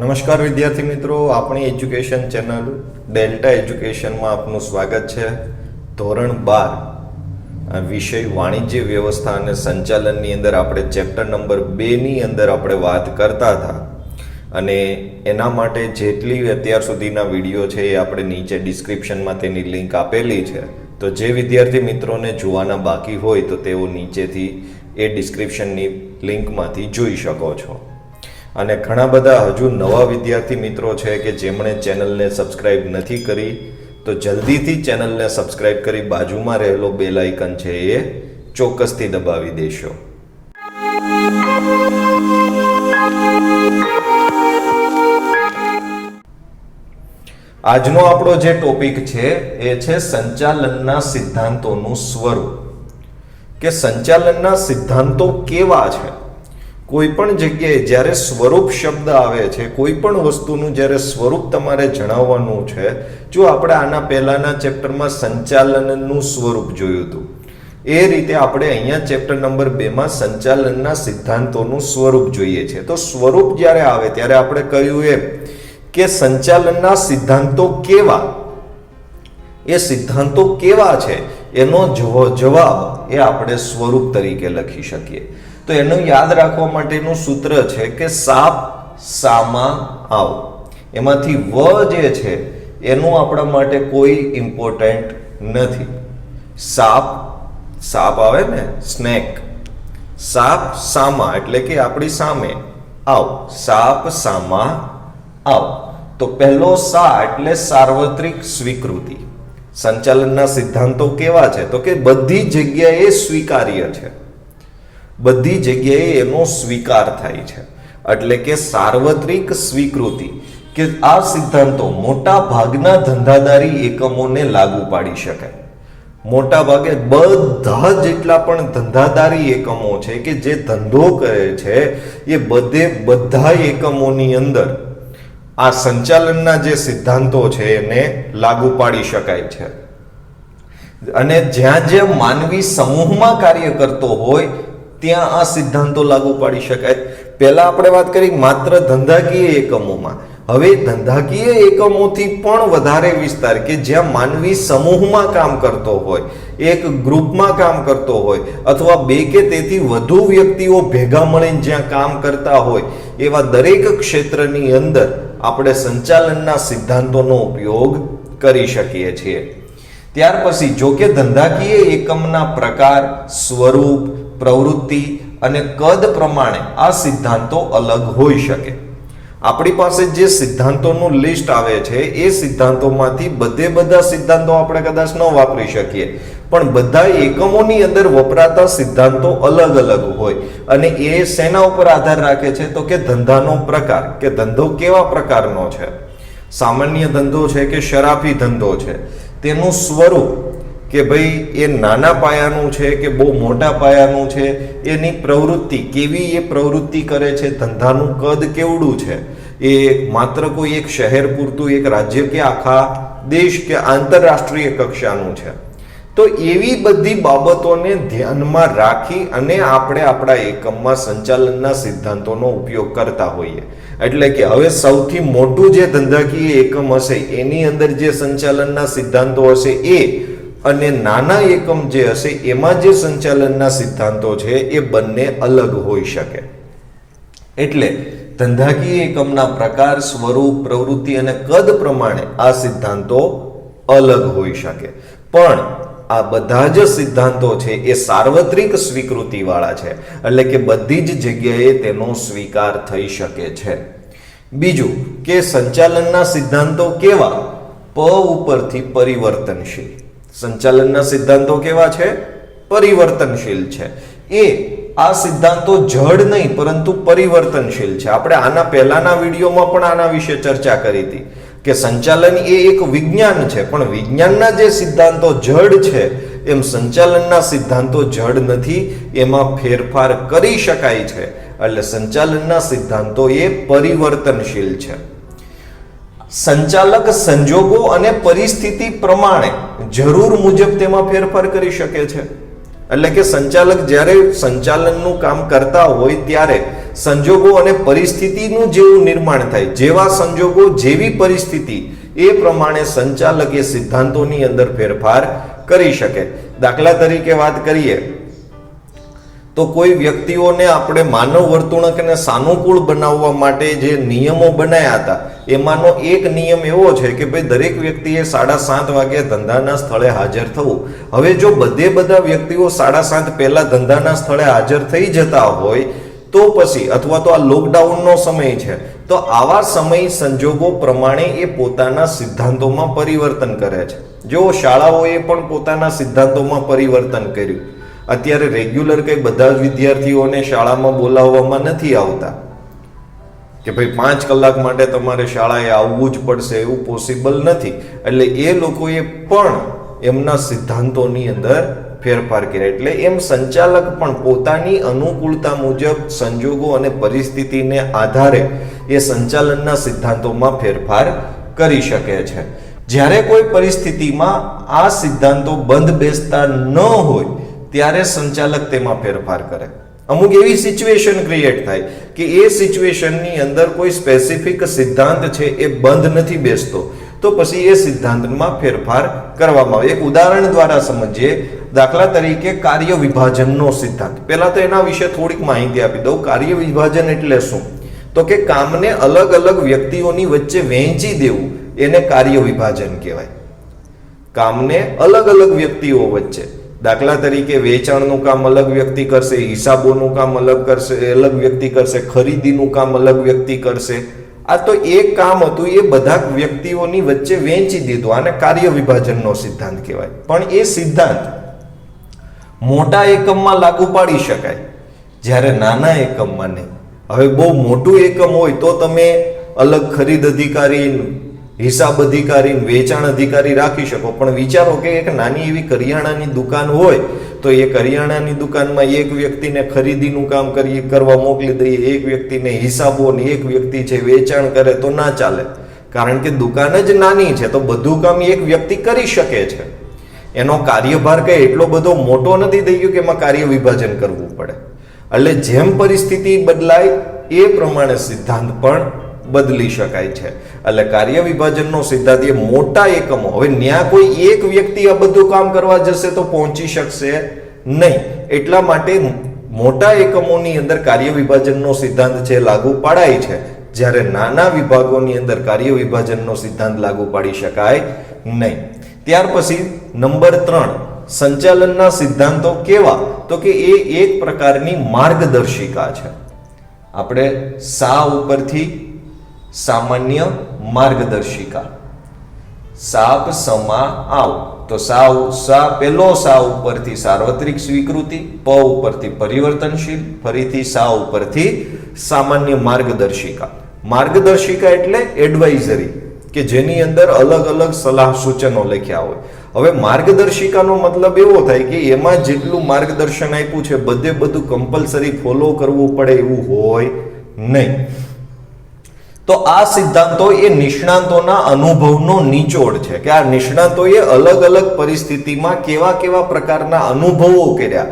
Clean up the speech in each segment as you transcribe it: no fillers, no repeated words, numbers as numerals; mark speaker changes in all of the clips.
Speaker 1: નમસ્કાર વિદ્યાર્થી મિત્રો, આપણી એજ્યુકેશન ચેનલ ડેલ્ટા એજ્યુકેશનમાં આપનું સ્વાગત છે. ધોરણ 12 વિષય વાણિજ્ય વ્યવસ્થા અને સંચાલનની અંદર આપણે ચેપ્ટર નંબર 2 ની અંદર આપણે વાત કરતા હતા અને એના માટે જેટલી અત્યાર સુધીના વિડીયો છે એ આપણે નીચે ડિસ્ક્રિપ્શનમાં તેની લિંક આપેલી છે. તો જે વિદ્યાર્થી મિત્રોને જોવાના બાકી હોય તો તેઓ નીચેથી એ ડિસ્ક્રિપ્શનની લિંકમાંથી જોઈ શકો છો. અને ઘણા બધા હજુ નવા વિદ્યાર્થી મિત્રો છે કે જેમણે ચેનલને સબસ્ક્રાઇબ નથી કરી, તો જલ્દીથી ચેનલને સબસ્ક્રાઇબ કરી બાજુમાં રહેલો બેલ આઇકન છે એ ચોક્કસથી દબાવી દેશો. આજનો આપણો જે ટોપિક છે એ છે સંચાલનના સિદ્ધાંતોનું સ્વરૂપ. કે સંચાલનના સિદ્ધાંતો કેવા છે. કોઈ પણ જગ્યાએ જ્યારે સ્વરૂપ શબ્દ આવે છે, કોઈ પણ વસ્તુનું જ્યારે સ્વરૂપ તમારે જણાવવાનું છે, જો આપણે આના પહેલાના ચેપ્ટરમાં સંચાલનનું સ્વરૂપ જોયું હતું, એ રીતે આપણે અહીંયા ચેપ્ટર નંબર 2 માં સંચાલનના સિદ્ધાંતોનું સ્વરૂપ જોઈએ છે. તો સ્વરૂપ જ્યારે આવે ત્યારે આપણે કહ્યું એમ કે સંચાલનના સિદ્ધાંતો કેવા, એ સિદ્ધાંતો કેવા છે એનો જવાબ એ આપણે સ્વરૂપ તરીકે લખી શકીએ. તો એનું યાદ રાખવા માટેનું સૂત્ર છે કે સાપ સામા આવ. એમાંથી વ જે છે એનું આપણા માટે કોઈ ઇમ્પોર્ટન્ટ નથી. સાપ આવે ને, સ્નેક. સાપ સામા એટલે કે આપણી સામે આવ. સાપ સામા આવ. તો પહેલો સા એટલે સાર્વત્રિક સ્વીકૃતિ. સંચાલનના સિદ્ધાંતો કેવા છે તો કે બધી જગ્યાએ સ્વીકાર્ય છે, બધી જગ્યાએ એનો સ્વીકાર થાય છે. એટલે કે સાર્વત્રિક સ્વીકૃતિ, કે આ સિદ્ધાંતો મોટા ભાગના ધંધાદારી એકમોને લાગુ પાડી શકાય. મોટા ભાગે બધા જેટલા પણ ધંધાદારી એકમો છે કે જે ધંધો કરે છે એ બધા એકમોની અંદર આ સંચાલનના જે સિદ્ધાંતો છે એને લાગુ પાડી શકાય છે. અને જ્યાં જ્યાં માનવી સમૂહમાં કાર્ય કરતો હોય ત્યાં આ સિદ્ધાંતો લાગુ પાડી શકાય. પહેલા આપણે વાત કરી માત્ર ધંધાકીય એકમોમાં. હવે ધંધાકીય એકમોથી પણ વધારે વિસ્તાર, કે જ્યાં માનવી સમૂહમાં કામ કરતો હોય, એક ગ્રુપમાં કામ કરતો હોય, અથવા બે કે તેથી વધુ વ્યક્તિઓ ભેગા મળીને જ્યાં કામ કરતા હોય, એવા દરેક ક્ષેત્રની અંદર આપણે સંચાલનના સિદ્ધાંતોનો ઉપયોગ કરી શકીએ છીએ. ત્યાર પછી જો કે ધંધાકીય એકમના પ્રકાર, સ્વરૂપ, પ્રવૃત્તિ અને કદ પ્રમાણે આ સિદ્ધાંતો અલગ હોઈ શકે. આપણી પાસે જે સિદ્ધાંતોનું લિસ્ટ આવે છે એ સિદ્ધાંતોમાંથી બધા સિદ્ધાંતો આપણે કદાચ ન વાપરી શકીએ, પણ બધા એકમોની અંદર વપરાતા સિદ્ધાંતો અલગ અલગ હોય. અને એ શેના ઉપર આધાર રાખે છે તો કે ધંધાનો પ્રકાર, કે ધંધો કેવા પ્રકારનો છે. સામાન્ય ધંધો છે કે શરાફી ધંધો છે, તેનું સ્વરૂપ, કે ભાઈ એ નાના પાયાનું છે કે બહુ મોટા પાયાનું છે, એની પ્રવૃત્તિ કેવી એ પ્રવૃત્તિ કરે છે, ધંધાનું કદ કેવડું છે, એ માત્ર કોઈ એક શહેર પૂરતું, એક રાજ્ય કે આખા દેશ કે આંતરરાષ્ટ્રીય કક્ષાનું છે. તો એવી બધી બાબતોને ધ્યાનમાં રાખી અને આપણે આપણા એકમમાં સંચાલનના સિદ્ધાંતોનો ઉપયોગ કરતા હોઈએ. એટલે કે હવે સૌથી મોટું જે ધંધાકીય એકમ હશે એની અંદર જે સંચાલનના સિદ્ધાંતો હશે એ, અને નાના એકમ જે હશે એમાં જે સંચાલનના સિદ્ધાંતો છે એ બંને અલગ હોઈ શકે. એટલે ધંધાકીય એકમના પ્રકાર, સ્વરૂપ, પ્રવૃત્તિ અને કદ પ્રમાણે આ સિદ્ધાંતો અલગ હોઈ શકે. પણ આ બધા જ સિદ્ધાંતો છે એ સાર્વત્રિક સ્વીકૃતિ વાળા છે, એટલે કે બધી જ જગ્યાએ તેનો સ્વીકાર થઈ શકે છે. બીજું કે સંચાલનના સિદ્ધાંતો કેવા, પ ઉપરથી પરિવર્તનશીલ. સંચાલનના સિદ્ધાંતો કેવા છે? પરિવર્તનશીલ છે. આ સિદ્ધાંતો જડ નહીં પરંતુ પરિવર્તનશીલ છે. આપણે આના પહેલાના વિડીયોમાં પણ આના વિશે ચર્ચા કરી હતી કે સંચાલન એ એક વિજ્ઞાન છે, પણ વિજ્ઞાનના જે સિદ્ધાંતો જડ છે એમ સંચાલનના સિદ્ધાંતો જડ નથી, એમાં ફેરફાર કરી શકાય છે. એટલે સંચાલનના સિદ્ધાંતો એ પરિવર્તનશીલ છે. સંચાલક સંજોગો અને પરિસ્થિતિ પ્રમાણે જરૂર મુજબ તેમાં ફેરફાર કરી શકે છે. એટલે કે સંચાલક જ્યારે સંચાલનનું કામ કરતા હોય ત્યારે સંજોગો અને પરિસ્થિતિનું જેવું નિર્માણ થાય, જેવા સંજોગો જેવી પરિસ્થિતિ એ પ્રમાણે સંચાલક એ સિદ્ધાંતોની અંદર ફેરફાર કરી શકે. દાખલા તરીકે વાત કરીએ તો કોઈ વ્યક્તિઓને આપણે માનવ વર્તણૂકને સાનુકૂળ બનાવવા માટે જે નિયમો બનાવ્યા હતા એમાંનો એક નિયમ એવો છે કે ભાઈ દરેક વ્યક્તિએ 7:30 વાગે ધંધાના સ્થળે હાજર થવું. હવે જો બધા વ્યક્તિઓ 7:30 પહેલા ધંધાના સ્થળે હાજર થઈ જતા હોય તો પછી, અથવા તો આ લોકડાઉનનો સમય છે, તો આવા સમય સંજોગો પ્રમાણે એ પોતાના સિદ્ધાંતોમાં પરિવર્તન કરે છે. જો શાળાઓએ પણ પોતાના સિદ્ધાંતોમાં પરિવર્તન કર્યું. અત્યારે રેગ્યુલર કઈ બધા જ વિદ્યાર્થીઓને શાળામાં બોલાવવામાં નથી આવતા કે ભાઈ 5 કલાક માટે તમારે શાળાએ આવવું જ પડશે, એવું પોસિબલ નથી. એટલે એ લોકોએ પણ એમના સિદ્ધાંતોની અંદર ફેરફાર કર્યા. એટલે એમ સંચાલક પણ પોતાની અનુકૂળતા મુજબ સંજોગો અને પરિસ્થિતિને આધારે એ સંચાલનના સિદ્ધાંતોમાં ફેરફાર કરી શકે છે. જ્યારે કોઈ પરિસ્થિતિમાં આ સિદ્ધાંતો બંધ બેસતા ન હોય ત્યારે સંચાલક તેમાં ફેરફાર કરે. અમુક એવી સિચ્યુએશન ક્રિએટ થાય કે એ સિચ્યુએશનની અંદર કોઈ સ્પેસિફિક સિદ્ધાંત છે એ બંધ નથી બેસતો, તો પછી એ સિદ્ધાંતમાં ફેરફાર કરવામાં આવે. એક ઉદાહરણ દ્વારા સમજીએ. દાખલા તરીકે કાર્ય વિભાજનનો સિદ્ધાંત. પહેલા તો એના વિશે થોડીક માહિતી આપી દઉં. કાર્ય વિભાજન એટલે શું? તો કે કામને અલગ અલગ વ્યક્તિઓની વચ્ચે વહેંચી દેવું, એને કાર્ય વિભાજન કહેવાય. કામને અલગ અલગ વ્યક્તિઓ વચ્ચે, દાખલા તરીકે વેચાણનું કામ અલગ વ્યક્તિ કરશે, હિસાબોનું કામ અલગ વ્યક્તિ કરશે, ખરીદીનું કામ અલગ વ્યક્તિ કરશે. આ તો એક કામ હતું, એ બધા વ્યક્તિઓની વચ્ચે વહેંચી દીધું. આને કાર્ય વિભાજનનો સિદ્ધાંત કહેવાય. પણ એ સિદ્ધાંત મોટા એકમમાં લાગુ પાડી શકાય, જ્યારે નાના એકમમાં નહીં. હવે બહુ મોટું એકમ હોય તો તમે અલગ ખરીદ અધિકારી, હિસાબ અધિકારી, વેચાણ અધિકારી રાખી શકો. પણ વિચારો કે એક નાની એવી કરિયાણાની દુકાન હોય તો એ કરિયાણાની દુકાનમાં એક વ્યક્તિને ખરીદીનું કામ કરવા મોકલી દઈએ, એક વ્યક્તિને હિસાબો, એક વ્યક્તિ છે વેચાણ કરે, તો ના ચાલે. કારણ કે દુકાન જ નાની છે તો બધું કામ એક વ્યક્તિ કરી શકે છે. એનો કાર્યભાર કઈ એટલો બધો મોટો નથી થઈ ગયો કે એમાં કાર્ય વિભાજન કરવું પડે. એટલે જેમ પરિસ્થિતિ બદલાય એ પ્રમાણે સિદ્ધાંત પણ બદલી શકાય છે. એટલે કાર્ય વિભાજનનો સિદ્ધાંત એ મોટા એકમો, હવે ન્યા કોઈ એક વ્યક્તિ આ બધું કામ કરવા જશે તો પહોંચી શકશે નહીં. એટલા માટે મોટા એકમોની અંદર કાર્ય વિભાજનનો સિદ્ધાંત છે લાગુ પડાય છે, જ્યારે નાના વિભાગોની અંદર કાર્ય વિભાજનનો સિદ્ધાંત લાગુ પાડી શકાય નહીં. ત્યાર પછી નંબર 3, સંચાલનના સિદ્ધાંતો કેવા? તો કે એ એક પ્રકારની માર્ગદર્શિકા છે. આપણે સા ઉપરથી સામાન્ય માર્ગદર્શિકા, સાપ સમા આવ, તો પેલો સા ઉપરથી સાર્વત્રિક સ્વીકૃતિ, પ ઉપરથી પરિવર્તનશીલ, ફરીથી સા ઉપરથી સામાન્ય માર્ગદર્શિકા. માર્ગદર્શિકા એટલે એડવાઇઝરી, કે જેની અંદર અલગ અલગ સલાહ સૂચનો લખ્યા હોય. હવે માર્ગદર્શિકાનો મતલબ એવો થાય કે એમાં જેટલું માર્ગદર્શન આપ્યું છે બધું કમ્પલસરી ફોલો કરવું પડે એવું હોય નહીં. તો આ સિદ્ધાંતો એ નિષ્ણાંતોના અનુભવનો નિચોડ છે કે આ નિષ્ણાંતોએ અલગ અલગ પરિસ્થિતિમાં કેવા પ્રકારના અનુભવો કર્યા,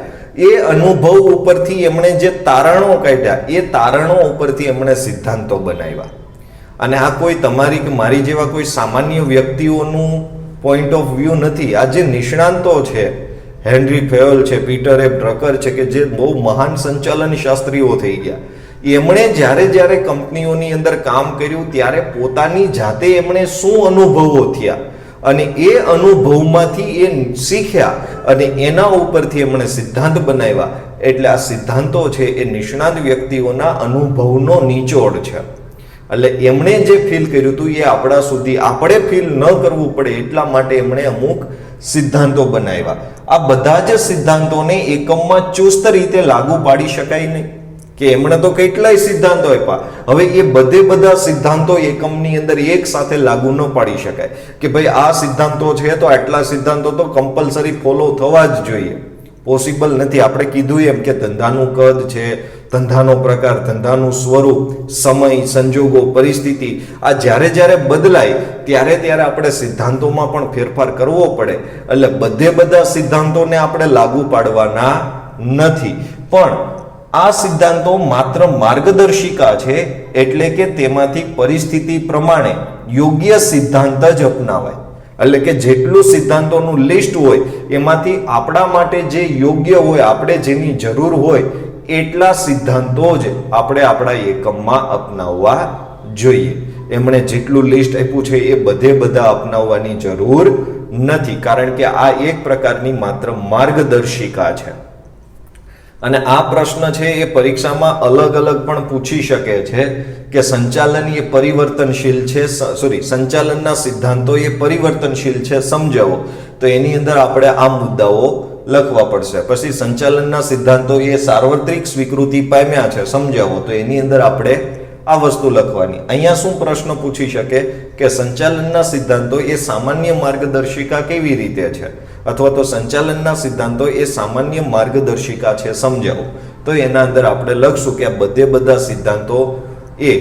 Speaker 1: એ અનુભવ ઉપરથી એમણે જે તારણો કાઢ્યા, એ તારણો ઉપરથી એમણે સિદ્ધાંતો બનાવ્યા. અને આ કોઈ તમારી કે મારી જેવા કોઈ સામાન્ય વ્યક્તિઓનું પોઈન્ટ ઓફ વ્યૂ નથી. આ જે નિષ્ણાંતો છે, હેનરી ફેયોલ છે, પીટર એ ડ્રકર છે, કે જે બહુ મહાન સંચાલન શાસ્ત્રીઓ થઈ ગયા, એમણે જ્યારે કંપનીઓની અંદર કામ કર્યું ત્યારે પોતાની જાતે એમણે શું અનુભવો થયા અને એ અનુભવમાંથી એ શીખ્યા અને એના ઉપરથી એમણે સિદ્ધાંત બનાવ્યા. એટલે આ સિદ્ધાંતો છે એ નિષ્ણાત વ્યક્તિઓના અનુભવનો નિચોડ છે. એટલે એમણે જે ફીલ કર્યું હતું એ આપણા સુધી આપણે ફીલ ન કરવું પડે એટલા માટે એમણે અમુક સિદ્ધાંતો બનાવ્યા. આ બધા જ સિદ્ધાંતોને એકમમાં ચુસ્ત રીતે લાગુ પાડી શકાય નહીં, કે એમણે તો કેટલાય સિદ્ધાંતો આપ્યા. હવે એ બધા સિદ્ધાંતો એકમની અંદર એક સાથે લાગુ ન પાડી શકાય કે ભાઈ આ સિદ્ધાંતો છે તો આટલા સિદ્ધાંતો તો કમ્પલસરી ફોલો થવા જ જોઈએ. પોસિબલ નથી. આપણે કીધું એમ કે ધંધાનું કદ છે, ધંધાનો પ્રકાર, ધંધાનું સ્વરૂપ, સમય, સંજોગો, પરિસ્થિતિ આ જ્યારે જ્યારે બદલાય ત્યારે ત્યારે આપણે સિદ્ધાંતોમાં પણ ફેરફાર કરવો પડે. એટલે બધા સિદ્ધાંતોને આપણે લાગુ પાડવાના નથી, પણ આ સિદ્ધાંતો માત્ર માર્ગદર્શિકા છે, એટલે કે તેમાંથી પરિસ્થિતિ પ્રમાણે યોગ્ય સિદ્ધાંત જ અપનાવાય. એટલે કે જેટલું સિદ્ધાંતોનું લિસ્ટ હોય એમાંથી આપણા માટે જે યોગ્ય હોય, આપણે જેની જરૂર હોય એટલા સિદ્ધાંતો જ આપણે આપણા એકમમાં અપનાવવા જોઈએ. એમણે જેટલું લિસ્ટ આપ્યું છે એ બધા અપનાવવાની જરૂર નથી, કારણ કે આ એક પ્રકારની માત્ર માર્ગદર્શિકા છે. અને આ પ્રશ્ન છે એ પરીક્ષામાં અલગ પણ પૂછી શકે છે કે સંચાલન એ પરિવર્તનશીલ છે, સંચાલનના સિદ્ધાંતો એ પરિવર્તનશીલ છે, સમજાવો. તો એની અંદર આપણે આ મુદ્દાઓ લખવા પડશે. પછી સંચાલનના સિદ્ધાંતો એ સાર્વત્રિક સ્વીકૃતિ પામ્યા છે, સમજાવો. તો એની અંદર આપણે આ વસ્તુ લખવાની. અહીંયા શું પ્રશ્ન પૂછી શકે કે સંચાલનના સિદ્ધાંતો એ સામાન્ય માર્ગદર્શિકા કેવી રીતે છે, અથવા તો સંચાલનના સિદ્ધાંતો એ સામાન્ય માર્ગદર્શિકા છે, સમજાવો. તો એના અંદર આપણે લખશું કે આ બધા સિદ્ધાંતો એ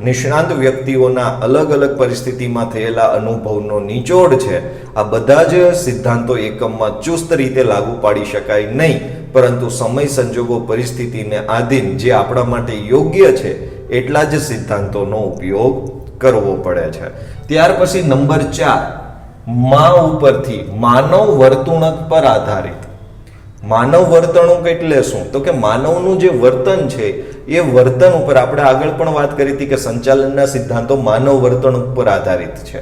Speaker 1: નિષ્ણાંત વ્યક્તિઓના અલગ પરિસ્થિતિમાં થયેલા અનુભવનો નિચોડ છે. આ બધા જ સિદ્ધાંતો એકમમાં ચુસ્ત રીતે લાગુ પાડી શકાય નહીં, પરંતુ સમય, સંજોગો, પરિસ્થિતિને આધીન જે આપણા માટે યોગ્ય છે એટલા જ સિદ્ધાંતોનો ઉપયોગ કરવો પડે છે. ત્યાર પછી નંબર 4 ઉપરથી માનવ વર્તણૂક પર આધારિત. માનવ વર્તણૂક એટલે શું? તો કે માનવનું જે વર્તન છે એ વર્તન ઉપર આપણે આગળ પણ વાત કરી હતી કે સંચાલનના સિદ્ધાંતો માનવ વર્તણૂક પર આધારિત છે.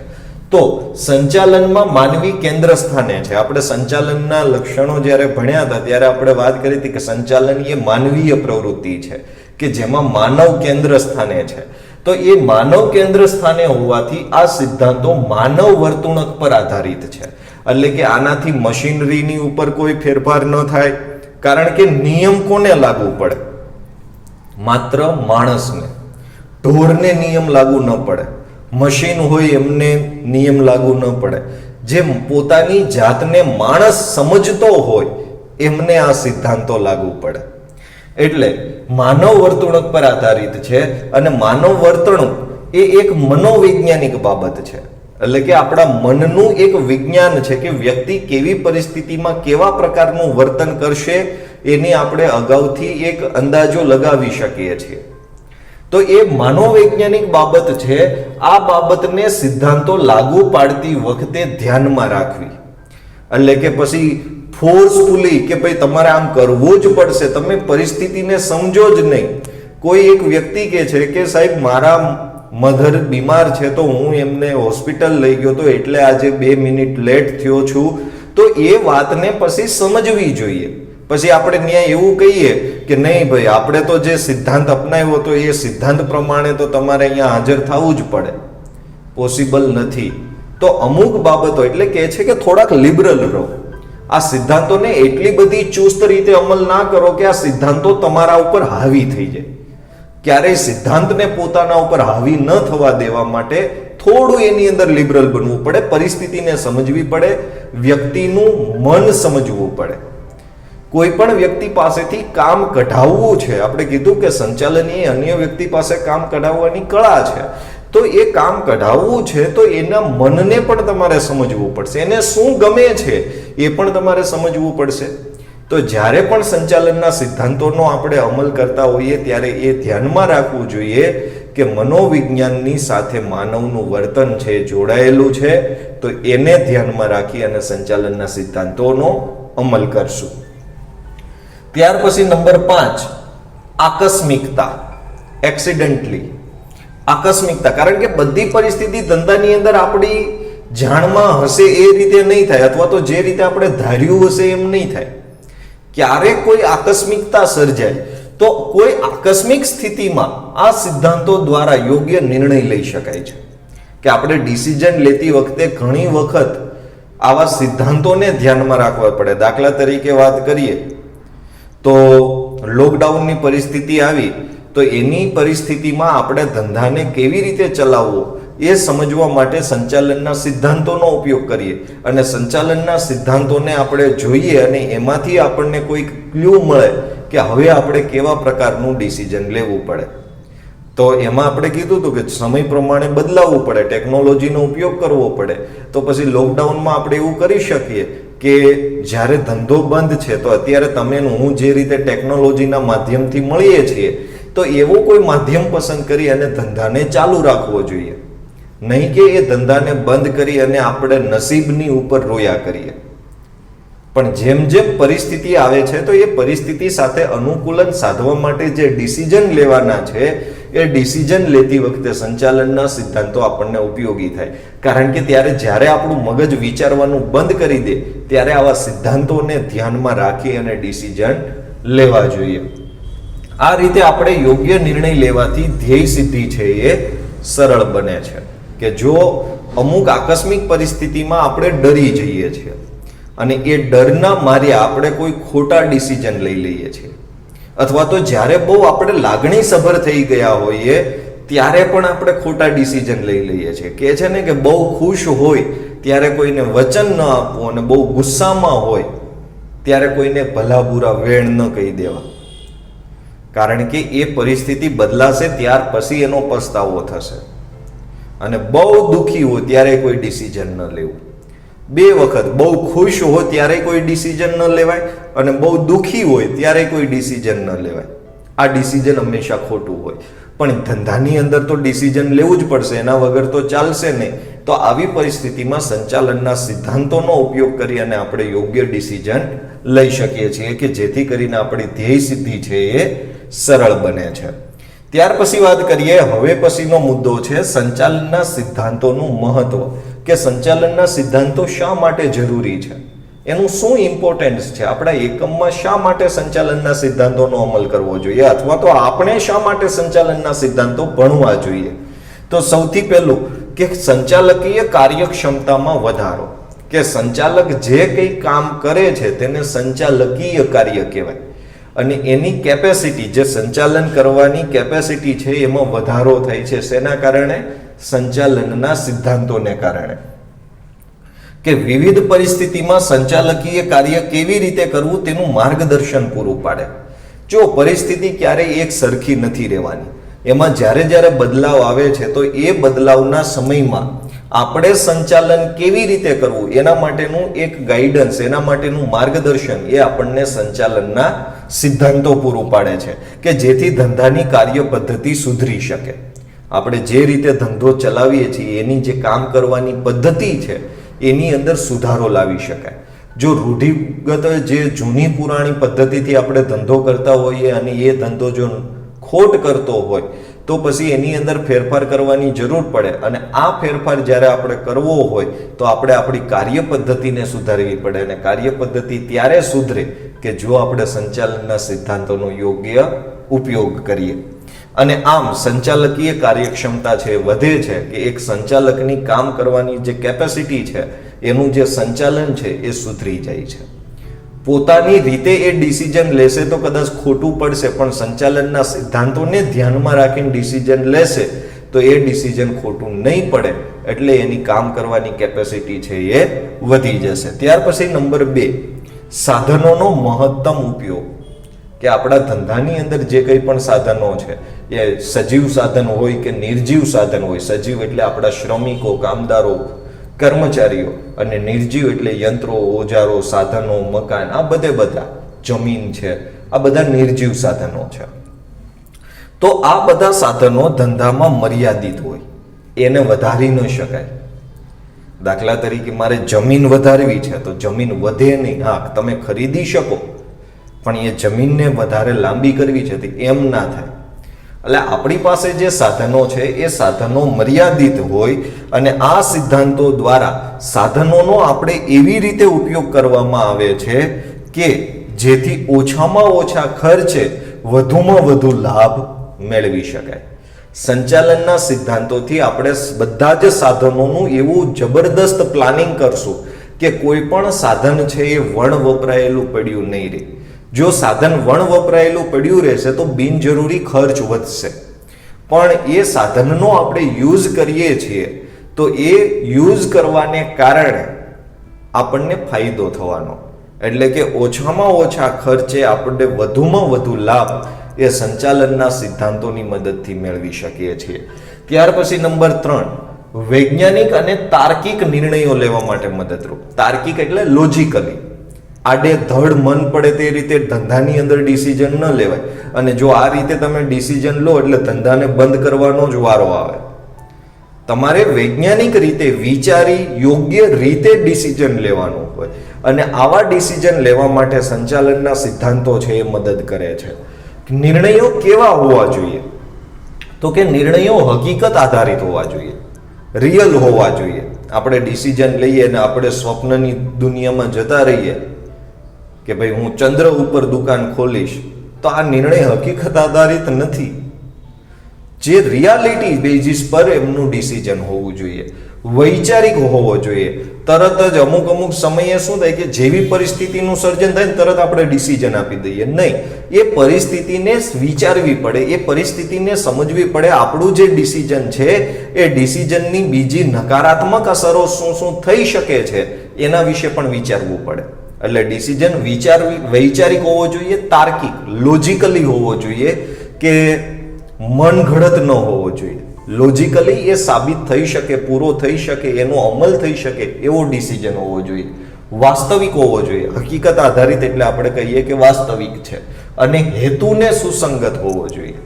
Speaker 1: તો સંચાલનમાં માનવી કેન્દ્ર સ્થાને છે. આપણે સંચાલનના લક્ષણો જ્યારે ભણ્યા હતા ત્યારે આપણે વાત કરી હતી કે સંચાલન એ માનવીય પ્રવૃત્તિ છે કે જેમાં માનવ કેન્દ્ર સ્થાને છે. તો એ માનવ કેન્દ્ર સ્થાને હોવાથી આ સિદ્ધાંતો માનવ વર્તણૂક પર આધારિત છે. એટલે કે આનાથી મશીનરીની ઉપર કોઈ ફેરફાર ન થાય, કારણ કે નિયમ કોને લાગુ પડે? માત્ર માણસને. ઢોરને નિયમ લાગુ ન પડે, મશીન હોય એમને નિયમ લાગુ ન પડે. જે પોતાની જાતને માણસ સમજતો હોય એમને આ સિદ્ધાંતો લાગુ પડે. એટલે માનવ વર્તણૂક પર આધારિત છે. અને માનવ વર્તણૂક એ એક મનોવૈજ્ઞાનિક બાબત છે. એટલે કે આપણા મનનું એક વિજ્ઞાન છે કે વ્યક્તિ કેવી પરિસ્થિતિમાં કેવા પ્રકારનું વર્તન કરશે એની આપણે અગાઉથી એક અંદાજો લગાવી શકીએ છીએ. તો એ મનોવૈજ્ઞાનિક બાબત છે. આ બાબતને સિદ્ધાંતો લાગુ પાડતી વખતે ધ્યાનમાં રાખવી. એટલે કે પછી ફોર્સફુલી કે ભાઈ તમારે આમ કરવું જ પડશે, તમે પરિસ્થિતિને સમજો જ નહીં. કોઈ એક વ્યક્તિ કહે છે કે સાહેબ મારા મધર બીમાર છે તો હું એમને હોસ્પિટલ લઈ ગયો તો એટલે આજે 2 મિનિટ લેટ થયો છું, તો એ વાતને પછી સમજવી જોઈએ. પછી આપણે ત્યાં એવું કહીએ કે નહીં ભાઈ આપણે તો જે સિદ્ધાંત અપનાવ્યો તો એ સિદ્ધાંત પ્રમાણે તો તમારે અહીંયા હાજર થવું જ પડે, પોસિબલ નથી. તો અમુક બાબતો એટલે કહે છે કે થોડાક લિબરલ રહો. આ સિદ્ધાંતોને એટલી બધી ચુસ્ત રીતે અમલ ના કરો કે આ સિદ્ધાંતો તમારા ઉપર હાવી થઈ જાય. ક્યારેય સિદ્ધાંતને પોતાના ઉપર હાવી ન થવા દેવા માટે થોડું એની અંદર લિબરલ બનવું પડે, પરિસ્થિતિને સમજવી પડે, વ્યક્તિનું મન સમજવું પડે. કોઈ પણ વ્યક્તિ પાસેથી કામ કઢાવવું છે, આપણે કીધું કે સંચાલન એ અન્ય વ્યક્તિ પાસે કામ કઢાવવાની કળા છે. તો એ કામ કઢાવવું છે તો એના મનને પણ તમારે સમજવું પડશે, એને શું ગમે છે એ પણ તમારે સમજવું પડશે. તો જ્યારે પણ સંચાલનના સિદ્ધાંતોનો આપણે અમલ કરતા હોઈએ ત્યારે એ ધ્યાનમાં રાખવું જોઈએ કે મનોવિજ્ઞાનની સાથે માનવનું વર્તન છે જોડાયેલું છે. તો એને ધ્યાનમાં રાખી અને સંચાલનના સિદ્ધાંતોનો અમલ કરશું. ત્યાર પછી નંબર 5 આકસ્મિકતા, એક્સિડન્ટલી. આકસ્મિકતા, કારણ કે બધી પરિસ્થિતિ ધંધાની અંદર આપણી જાણમાં હશે એ રીતે નહીં થાય, અથવા તો જે રીતે આપણે ધાર્યું હશે એમ નહીં થાય. ક્યારેક કોઈ આકસ્મિકતા સર્જાય તો કોઈ આકસ્મિક સ્થિતિમાં આ સિદ્ધાંતો દ્વારા યોગ્ય નિર્ણય લઈ શકાય છે. કે આપણે ડિસિઝન લેતી વખતે ઘણી વખત આવા સિદ્ધાંતોને ધ્યાનમાં રાખવા પડે. દાખલા તરીકે વાત કરીએ તો લોકડાઉનની પરિસ્થિતિ આવી તો એની પરિસ્થિતિમાં આપણે ધંધાને કેવી રીતે ચલાવવો એ સમજવા માટે સંચાલનના સિદ્ધાંતોનો ઉપયોગ કરીએ. અને સંચાલનના સિદ્ધાંતોને આપણે જોઈએ અને એમાંથી આપણને કોઈ ક્લ્યુ મળે કે હવે આપણે કેવા પ્રકારનું ડિસિઝન લેવું પડે. તો એમાં આપણે કીધું હતું કે સમય પ્રમાણે બદલાવવું પડે, ટેકનોલોજીનો ઉપયોગ કરવો પડે. તો પછી લોકડાઉનમાં આપણે એવું કરી શકીએ કે જ્યારે ધંધો બંધ છે તો અત્યારે તમે હું જે રીતે ટેકનોલોજીના માધ્યમથી મળીએ છીએ, તો એવું કોઈ માધ્યમ પસંદ કરી અને ધંધાને ચાલુ રાખવો જોઈએ, નહીં કે એ ધંધાને બંધ કરી અને આપણે નસીબની ઉપર રોયા કરીએ. પણ જેમ જેમ પરિસ્થિતિ આવે છે તો એ પરિસ્થિતિ સાથે અનુકૂલન સાધવા માટે જે ડિસિઝન લેવાના છે એ ડિસિઝન લેતી વખતે સંચાલનના સિદ્ધાંતો આપણને ઉપયોગી થાય. કારણ કે જ્યારે આપણું મગજ વિચારવાનું બંધ કરી દે ત્યારે આવા સિદ્ધાંતોને ધ્યાનમાં રાખી અને ડિસિઝન લેવા જોઈએ. આ રીતે આપણે યોગ્ય નિર્ણય લેવાથી ધ્યેય સિદ્ધિ છે એ સરળ બને છે. કે જો અમુક આકસ્મિક પરિસ્થિતિમાં આપણે ડરી જઈએ છીએ અને એ ડરના માર્યા આપણે કોઈ ખોટા ડિસિઝન લઈ લઈએ છીએ, અથવા તો જ્યારે બહુ આપણે લાગણી સભર થઈ ગયા હોઈએ ત્યારે પણ આપણે ખોટા ડિસિઝન લઈ લઈએ છીએ. કે છે ને કે બહુ ખુશ હોય ત્યારે કોઈને વચન ન આપવું અને બહુ ગુસ્સામાં હોય ત્યારે કોઈને ભલા બુરા વેણ ન કહી દેવા. કારણ કે એ પરિસ્થિતિ બદલાશે ત્યાર પછી એનો પસ્તાવો થશે. અને બહુ દુઃખી હોય ત્યારે કોઈ ડિસિઝન ન લેવું. બે વખત બહુ ખુશ હોય ત્યારે કોઈ ડિસિઝન ન લેવાય અને બહુ દુઃખી હોય ત્યારે કોઈ ડિસિઝન ન લેવાય. આ ડિસિઝન હંમેશા ખોટું હોય. પણ ધંધાની અંદર તો ડિસિઝન લેવું જ પડશે, એના વગર તો ચાલશે નહીં. તો આવી પરિસ્થિતિમાં સંચાલનના સિદ્ધાંતોનો ઉપયોગ કરી અને આપણે યોગ્ય ડિસિઝન લઈ શકીએ છીએ કે જેથી કરીને આપણી ધ્યેય સિદ્ધિ છે એ સરળ બને છે. ત્યાર પછી વાત કરીએ, હવે પછીનો મુદ્દો છે સંચાલનના સિદ્ધાંતોનું મહત્વ. કે સંચાલનના સિદ્ધાંતો શા માટે જરૂરી છે, એનું શું ઇમ્પોર્ટન્સ છે, આપણા એકમમાં શા માટે સંચાલનના સિદ્ધાંતોનો અમલ કરવો જોઈએ, અથવા તો આપણે શા માટે સંચાલનના સિદ્ધાંતો ભણવા જોઈએ. તો સૌથી પહેલું કે સંચાલકીય કાર્યક્ષમતામાં વધારો. કે સંચાલક જે કંઈ કામ કરે છે તેને સંચાલકીય કાર્ય કહેવાય. અને એની કેપેસિટી, જે સંચાલન કરવાની કેપેસિટી છે એમાં વધારો થાય છે. શેના કારણે? સંચાલનના સિદ્ધાંતોને કારણે. કે વિવિધ પરિસ્થિતિમાં સંચાલકીય કાર્ય કેવી રીતે કરવું તેનું માર્ગદર્શન પૂરું પાડે. જો પરિસ્થિતિ ક્યારેય એક સરખી નથી રહેવાની, એમાં જ્યારે બદલાવ આવે છે તો એ બદલાવના સમયમાં આપણે સંચાલન કેવી રીતે કરવું એના માટેનું એક ગાઈડન્સ, એના માટેનું માર્ગદર્શન એ આપણને સંચાલનના સિદ્ધાંતો પૂરું પાડે છે. કે જેથી ધંધાની કાર્ય પદ્ધતિ સુધરી શકે. આપણે જે રીતે ધંધો ચલાવીએ છીએ એની જે કામ કરવાની પદ્ધતિ છે એની અંદર સુધારો લાવી શકાય. જો રૂઢિગત જે જૂની પુરાણી પદ્ધતિથી આપણે ધંધો કરતા હોઈએ અને એ ધંધો જો ખોટ કરતો હોય તો પછી એની અંદર ફેરફાર કરવાની જરૂર પડે. અને આ ફેરફાર જ્યારે આપણે કરવો હોય તો આપણે આપણી કાર્ય પદ્ધતિને સુધારવી પડે. અને કાર્ય પદ્ધતિ ત્યારે સુધરે કે જો આપણે સંચાલનના સિદ્ધાંતોનો યોગ્ય ઉપયોગ કરીએ. અને આમ સંચાલકીય કાર્યક્ષમતા છે વધે છે કે એક સંચાલકની કામ કરવાની જે કેપેસિટી છે એનું જે સંચાલન છે એ સુધરી જાય છે. પોતાની રીતે એ ડિસિઝન લેશે તો કદાચ ખોટું પડશે, પણ સંચાલનના સિદ્ધાંતોને ધ્યાનમાં રાખીને ડિસિઝન લેશે તો એ ડિસિઝન ખોટું નહીં પડે. એટલે એની કામ કરવાની કેપેસિટી છે એ વધી જશે. ત્યાર પછી નંબર 2, સાધનોનો મહત્તમ ઉપયોગ. કે આપણા ધંધાની અંદર જે કંઈ પણ સાધનો છે એ સજીવ સાધન હોય કે નિર્જીવ સાધન હોય. સજીવ એટલે આપણા શ્રમિકો, કામદારો, કર્મચારીઓ, અને નિર્જીવ એટલે યંત્રો, ઓજારો, સાધનો, મકાન, આ બધા જમીન છે, આ બધા નિર્જીવ સાધનો છે. તો આ બધા સાધનો ધંધામાં મર્યાદિત હોય, એને વધારી ન શકાય. દાખલા તરીકે મારે જમીન વધારવી છે તો જમીન વધે નહીં. હા, તમે ખરીદી શકો, પણ એ જમીનને વધારે લાંબી કરવી છે એમ ના થાય. એટલે આપણી પાસે જે સાધનો છે એ સાધનો મર્યાદિત હોય અને આ સિદ્ધાંતો દ્વારા સાધનોનો આપણે એવી રીતે ઉપયોગ કરવામાં આવે છે કે જેથી ઓછામાં ઓછા ખર્ચે વધુમાં વધુ લાભ મેળવી શકાય. સંચાલનના સિદ્ધાંતોથી આપણે બધા જ સાધનોનું એવું જબરદસ્ત પ્લાનિંગ કરશું કે કોઈ પણ સાધન છે એ વણ વપરાયેલું પડ્યું નહીં રહે. જો સાધન વણ વપરાયેલું પડ્યું રહેશે તો બિનજરૂરી ખર્ચ વધશે. પણ એ સાધનનો આપણે યુઝ કરીએ છીએ તો એ યુઝ કરવાને કારણે આપણને ફાયદો થવાનો. એટલે કે ઓછામાં ઓછા ખર્ચે આપણે વધુમાં વધુ લાભ એ સંચાલનના સિદ્ધાંતોની મદદથી મેળવી શકીએ છીએ. ત્યાર પછી નંબર 3, વૈજ્ઞાનિક અને તાર્કિક નિર્ણયો લેવા માટે મદદરૂપ. તાર્કિક એટલે લોજિકલી, આડે ધડ મન પડે તે રીતે ધંધાની અંદર ડિસિઝન ન લેવાય. અને જો આ રીતે તમે ડિસિઝન લો એટલે ધંધાને બંધ કરવાનો જ વારો આવે. તમારે વૈજ્ઞાનિક રીતે વિચારી યોગ્ય રીતે ડિસિઝન લેવાનું હોય, અને આવા ડિસિઝન લેવા માટે સંચાલનના સિદ્ધાંતો છે એ મદદ કરે છે. નિર્ણયો કેવા હોવા જોઈએ? તો કે નિર્ણયો હકીકત આધારિત હોવા જોઈએ, રિયલ હોવા જોઈએ. આપણે ડિસિઝન લઈએ અને આપણે સ્વપ્નની દુનિયામાં જતા રહીએ કે ભાઈ હું ચંદ્ર ઉપર દુકાન ખોલીશ, તો આ નિર્ણય હકીકત આધારિત નથી. જે રિયાલિટી બેઝિસ પર એમનું ડિસિઝન હોવું જોઈએ, વૈચારિક હોવો જોઈએ. તરત જ અમુક સમયે શું થાય કે જેવી પરિસ્થિતિનું સર્જન થાય ને તરત આપણે ડિસિઝન આપી દઈએ. નહીં, એ પરિસ્થિતિને વિચારવી પડે, એ પરિસ્થિતિને સમજવી પડે. આપણું જે ડિસિઝન છે એ ડિસિઝનની બીજી નકારાત્મક અસરો શું શું થઈ શકે છે એના વિશે પણ વિચારવું પડે. એટલે ડિસિઝન વૈચારિક હોવો જોઈએ, તાર્કિક લોજિકલી હોવો જોઈએ, કે મન ઘડત ન હોવો જોઈએ. લોજિકલી એ સાબિત થઈ શકે, પૂરો થઈ શકે, એનો અમલ થઈ શકે એવો ડિસિઝન હોવો જોઈએ. વાસ્તવિક હોવો જોઈએ, હકીકત આધારિત એટલે આપણે કહીએ કે વાસ્તવિક છે. અને હેતુને સુસંગત હોવો જોઈએ.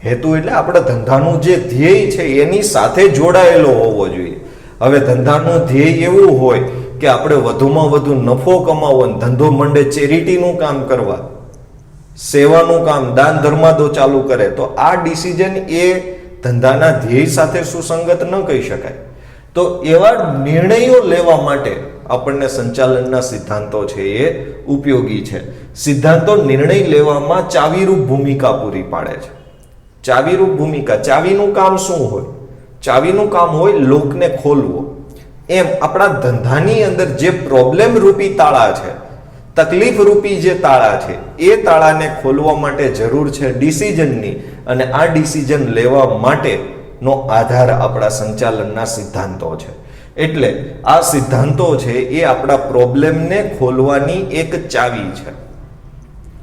Speaker 1: હેતુ એટલે આપણા ધંધાનું જે ધ્યેય છે એની સાથે જોડાયેલો હોવો જોઈએ. હવે ધંધાનું ધ્યેય એવું હોય કે આપણે વધુમાં વધુ નફો કમાવો, ધંધો મંડે ચેરિટીનું કામ કરવા, સેવાનું કામ, દાન ધર્માદો ચાલુ કરે, તો આ ડિસિઝન એ ધંધાના ધ્યેય સાથે સુસંગત ન કહી શકાય. તો એવા નિર્ણયો લેવા માટે આપણને સંચાલનના સિદ્ધાંતો છે એ ઉપયોગી છે. સિદ્ધાંતો નિર્ણય લેવામાં ચાવીરૂપ ભૂમિકા પૂરી પાડે છે. ચાવીરૂપ ભૂમિકા, ચાવીનું કામ શું હોય? ચાવીનું કામ હોય લોકને ખોલવો. એમ આપણા ધંધાની અંદર જે પ્રોબ્લેમ રૂપી તાળા છે, તકલીફ રૂપી જે તાળા છે, એ તાળાને ખોલવા માટે જરૂર છે ડિસિઝનની. અને આ ડિસિઝન લેવા માટેનો આધાર આપણા સંચાલનના સિદ્ધાંતો છે. એટલે આ સિદ્ધાંતો છે એ આપણા પ્રોબ્લેમને ખોલવાની એક ચાવી છે.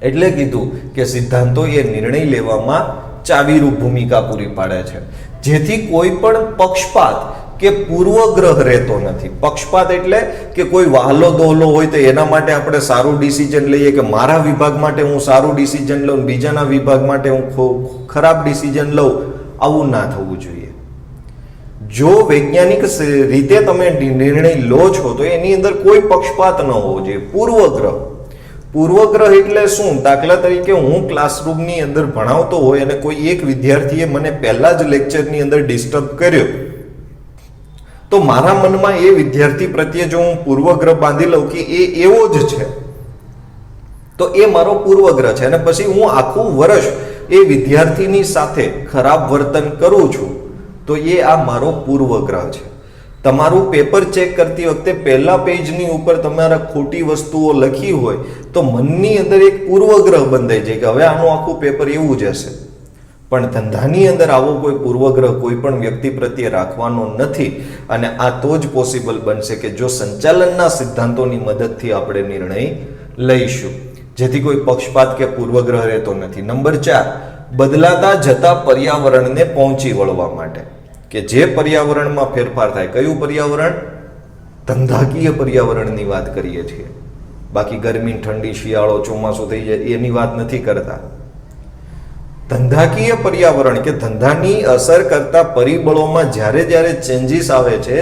Speaker 1: એટલે કીધું કે સિદ્ધાંતો એ નિર્ણય લેવામાં ચાવીરૂપ ભૂમિકા પૂરી પાડે છે, જેથી કોઈ પણ પક્ષપાત કે પૂર્વગ્રહ રહેતો નથી. પક્ષપાત એટલે કે કોઈ વહાલો દોહલો હોય તો એના માટે આપણે સારું ડિસિઝન લઈએ કે મારા વિભાગ માટે હું સારું ડિસિઝન લઉં, બીજાના વિભાગ માટે હું ખરાબ ડિસિઝન લઉં, આવું ના થવું જોઈએ. જો વૈજ્ઞાનિક રીતે તમે નિર્ણય લો છો તો એની અંદર કોઈ પક્ષપાત ન હોવો જોઈએ. પૂર્વગ્રહ એટલે શું? દાખલા તરીકે હું ક્લાસરૂમની અંદર ભણાવતો હોય અને કોઈ એક વિદ્યાર્થીએ મને પહેલા જ લેક્ચરની અંદર ડિસ્ટર્બ કર્યો, તો મારા મનમાં એ વિદ્યાર્થી પ્રત્યે જો હું પૂર્વગ્રહ બાંધી લઉં કે એ એવો જ છે, તો એ મારો પૂર્વગ્રહ છે. અને પછી હું આખું વર્ષ એ વિદ્યાર્થીની સાથે ખરાબ વર્તન કરું છું, તો એ આ મારો પૂર્વગ્રહ છે. તમારું પેપર ચેક કરતી વખતે પહેલા પેજની ઉપર તમારા ખોટી વસ્તુઓ લખી હોય તો મનની અંદર એક પૂર્વગ્રહ બંધાઈ જાય કે હવે આનું આખું પેપર એવું જ હશે. પણ ધંધાની અંદર આવો કોઈ પૂર્વગ્રહ કોઈ પણ વ્યક્તિ પ્રત્યે રાખવાનો નથી. અને આ તો જ પોસિબલ બનશે કે જો સંચાલનના સિદ્ધાંતોની મદદથી આપણે નિર્ણય લઈશું, જેથી કોઈ પક્ષપાત કે પૂર્વગ્રહ રહેતો નથી. નંબર 4, બદલાતા જતા પર્યાવરણને પહોંચી વળવા માટે, કે જે પર્યાવરણમાં ફેરફાર થાય. કયું પર્યાવરણ? ધંધાકીય પર્યાવરણની વાત કરીએ છીએ. બાકી ગરમી, ઠંડી, શિયાળો, ચોમાસું થઈ જાય એની વાત નથી કરતા. ધંધાકીય પર્યાવરણ કે ધંધાની અસર કરતા પરિબળોમાં જ્યારે ચેન્જીસ આવે છે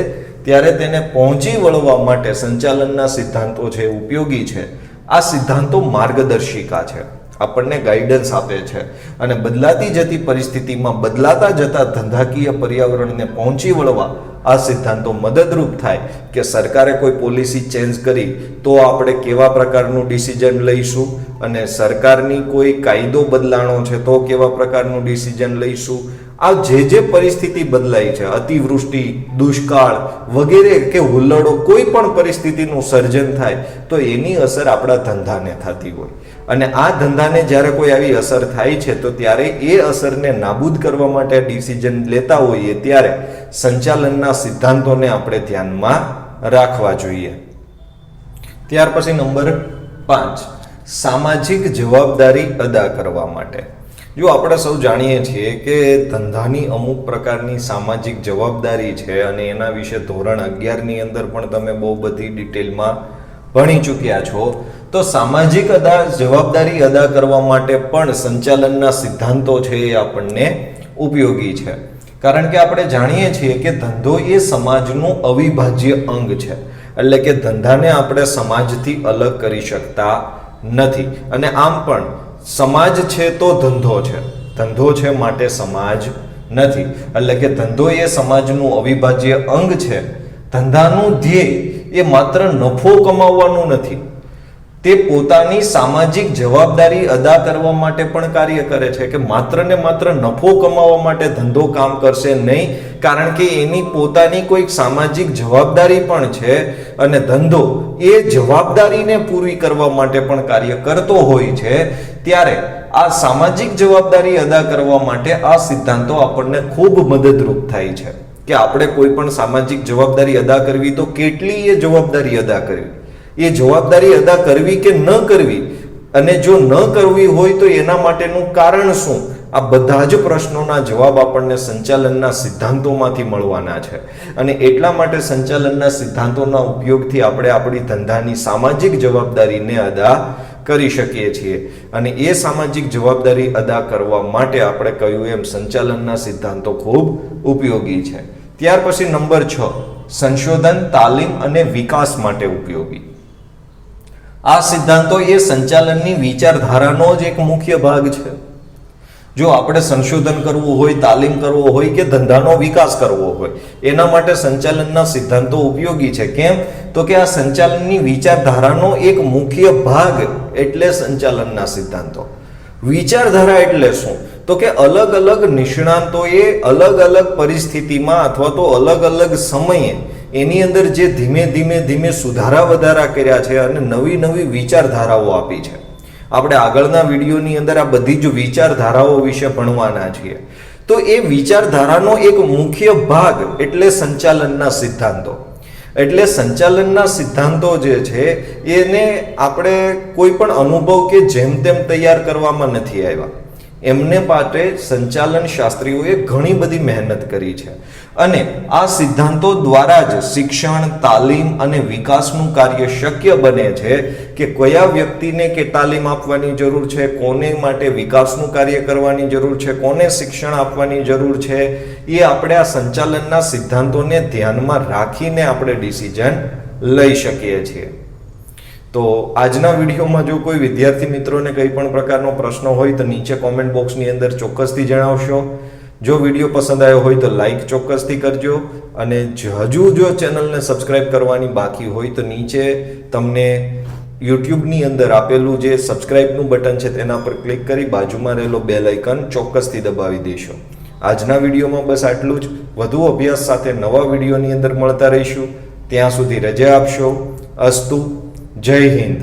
Speaker 1: ત્યારે તેને પહોંચી વળવા માટે સંચાલનના સિદ્ધાંતો છે ઉપયોગી છે. આ સિદ્ધાંતો માર્ગદર્શિકા છે, આપણને ગાઈડન્સ આપે છે. અને બદલાતી જતી પરિસ્થિતિમાં બદલાતા જતા ધંધાકીય પર્યાવરણને પહોંચી વળવા આ સિદ્ધાંતો મદદરૂપ થાય. કે સરકારે કોઈ પોલિસી ચેન્જ કરી તો આપણે કેવા પ્રકારનું ડિસિઝન લઈશું, અને સરકારની કોઈ કાયદો બદલાણો છે તો કેવા પ્રકારનું ડિસિઝન લઈશું. આ જે પરિસ્થિતિ બદલાઈ છે, અતિવૃષ્ટિ, દુષ્કાળ વગેરે કે હુલ્લડો, કોઈ પણ પરિસ્થિતિનું સર્જન થાય તો એની અસર આપણા ધંધાને થતી હોય. અને આ ધંધાને જ્યારે કોઈ આવી અસર થાય છે તો ત્યારે એ અસરને નાબૂદ કરવા માટે ડિસિઝન લેતા હોઈએ ત્યારે સંચાલનના સિદ્ધાંતોને આપણે ધ્યાનમાં રાખવા જોઈએ. ત્યાર પછી નંબર 5, સામાજિક જવાબદારી અદા કરવા માટે. જો આપણે સૌ જાણીએ છીએ કે ધંધાની અમુક પ્રકારની સામાજિક જવાબદારી છે અને એના વિશે ધોરણ 11 ની અંદર પણ તમે બહુ બધી ડિટેલમાં ભણી ચૂક્યા છો. તો સામાજિક જવાબદારી અદા કરવા માટે પણ સંચાલનના સિદ્ધાંતો છે એ આપણને ઉપયોગી છે. કારણ કે આપણે જાણીએ છીએ કે ધંધો એ સમાજનું અવિભાજ્ય અંગ છે. એટલે કે ધંધાને આપણે સમાજથી અલગ કરી શકતા નથી. અને આમ પણ સમાજ છે તો ધંધો છે, ધંધો છે માટે સમાજ નથી. એટલે કે ધંધો એ સમાજનું અવિભાજ્ય અંગ છે. ધંધાનું ધ્યેય એ માત્ર નફો કમાવવાનું નથી, તે પોતાની સામાજિક જવાબદારી અદા કરવા માટે પણ કાર્ય કરે છે. કે માત્ર ને માત્ર નફો કમાવવા માટે ધંધો કામ કરશે નહીં, કારણ કે એની પોતાની કોઈક સામાજિક જવાબદારી પણ છે અને ધંધો એ જવાબદારીને પૂરી કરવા માટે પણ કાર્ય કરતો હોય છે. ત્યારે આ સામાજિક જવાબદારી અદા કરવા માટે આ સિદ્ધાંતો આપણને ખૂબ મદદરૂપ થાય છે. કે આપણે કોઈ પણ સામાજિક જવાબદારી અદા કરવી તો કેટલી એ જવાબદારી અદા કરવી, એ જવાબદારી અદા કરવી કે ન કરવી, અને જો ન કરવી હોય તો એના માટેનું કારણ શું, આ બધા જ પ્રશ્નોના જવાબ આપણને સંચાલનના સિદ્ધાંતોમાંથી મળવાના છે. અને એટલા માટે સંચાલનના સિદ્ધાંતોના ઉપયોગથી આપણે આપણી ધંધાની સામાજિક જવાબદારીને અદા કરી શકીએ છીએ. અને એ સામાજિક જવાબદારી અદા કરવા માટે આપણે કહ્યું એમ સંચાલનના સિદ્ધાંતો ખૂબ ઉપયોગી છે. ત્યાર પછી નંબર 6, સંશોધન, તાલીમ અને વિકાસ માટે ઉપયોગી. આ સિદ્ધાંતો એ સંચાલનની વિચારધારાનો જ એક મુખ્ય ભાગ છે. જો આપણે સંશોધન કરવું હોય, તાલીમ કરવો હોય કે ધંધાનો વિકાસ કરવો હોય, એના માટે સંચાલનના સિદ્ધાંતો ઉપયોગી છે. કેમ? તો કે આ સંચાલનની વિચારધારાનો એક મુખ્ય ભાગ એટલે સંચાલનના સિદ્ધાંતો. વિચારધારા એટલે શું? તો કે અલગ અલગ નિષ્ણાંતોએ અલગ અલગ પરિસ્થિતિમાં અથવા તો અલગ અલગ સમયે એની અંદર જે ધીમે ધીમે સુધારા વધારા કર્યા છે અને નવી નવી વિચારધારાઓ આપી છે. આપણે આગળના વિડીયોની અંદર આ બધી જ વિચારધારાઓ વિશે ભણવાના છીએ. તો એ વિચારધારાનો એક મુખ્ય ભાગ એટલે સંચાલનના સિદ્ધાંતો. એટલે સંચાલનના સિદ્ધાંતો જે છે એને આપણે કોઈ પણ અનુભવ કે જેમ તેમ તૈયાર કરવામાં નથી આવ્યા. એમને માટે સંચાલન શાસ્ત્રીઓએ ઘણી બધી મહેનત કરી છે. અને આ સિદ્ધાંતો દ્વારા જ શિક્ષણ, તાલીમ અને વિકાસનું કાર્ય શક્ય બને છે. કે કયા વ્યક્તિને કે તાલીમ આપવાની જરૂર છે, કોને માટે વિકાસનું કાર્ય કરવાની જરૂર છે, કોને શિક્ષણ આપવાની જરૂર છે, એ આપણે આ સંચાલનના સિદ્ધાંતોને ધ્યાનમાં રાખીને આપણે ડિસિઝન લઈ શકીએ છીએ. તો આજના વિડીયોમાં જો કોઈ વિદ્યાર્થી મિત્રોને કંઈ પણ પ્રકારનો પ્રશ્ન હોય તો નીચે કોમેન્ટ બોક્સની અંદર ચોક્કસથી જણાવશો. જો વિડીયો પસંદ આવ્યો હોય તો લાઈક ચોક્કસથી કરજો. અને હજુ જો ચેનલને સબસ્ક્રાઇબ કરવાની બાકી હોય તો નીચે તમને યુટ્યુબની અંદર આપેલું જે સબસ્ક્રાઇબનું બટન છે તેના પર ક્લિક કરી બાજુમાં રહેલો બેલ આઇકન ચોક્કસથી દબાવી દેશો. આજના વિડીયોમાં બસ આટલું જ. વધુ અભ્યાસ સાથે નવા વિડીયોની અંદર મળતા રહીશું. ત્યાં સુધી રજા આપશો. અસ્તુ. જય હિન્દ.